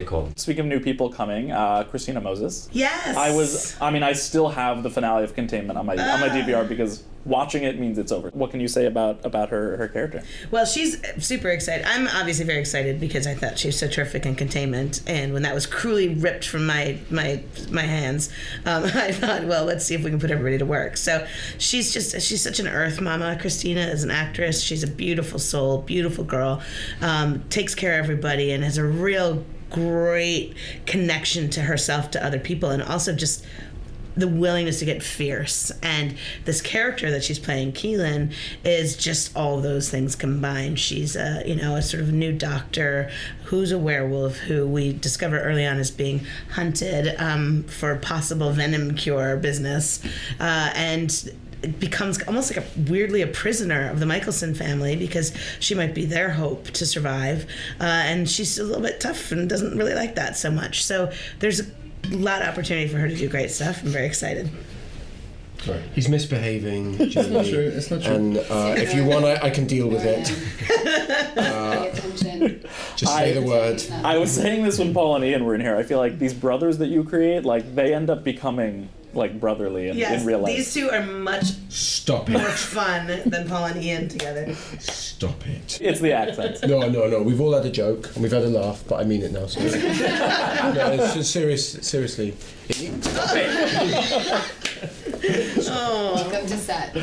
call. Speaking of new people coming, Christina Moses. Yes. I still have the finale of Containment on my DVR because watching it means it's over. What can you say about her character? Well, she's super excited. I'm obviously very excited because I thought she was so terrific in Containment, and when that was cruelly ripped from my hands, I thought, well, let's see if we can put everybody to work. So she's such an earth mama. Christina is an actress. She's a beautiful soul, beautiful girl, takes care of everybody, and has a real great connection to herself, to other people, and also just the willingness to get fierce. And this character that she's playing, Keelan, is just all of those things combined. She's a sort of new doctor who's a werewolf who we discover early on is being hunted for possible venom cure business, and becomes almost like weirdly a prisoner of the Michelson family because she might be their hope to survive, and she's a little bit tough and doesn't really like that so much. So there's a lot of opportunity for her to do great stuff. I'm very excited. Sorry. He's misbehaving. It's not true. It's not true. And if you want, I can deal with it. Pay attention. Just say the word. I was saying this when Paul and Ian were in here. I feel like these brothers that you create, like they end up becoming like brotherly in real life. These two are much more fun than Paul and Ian together. Stop it. It's the accents. No. We've all had a joke and we've had a laugh, but I mean it now. So. No, it's just seriously. Oh. Welcome to set.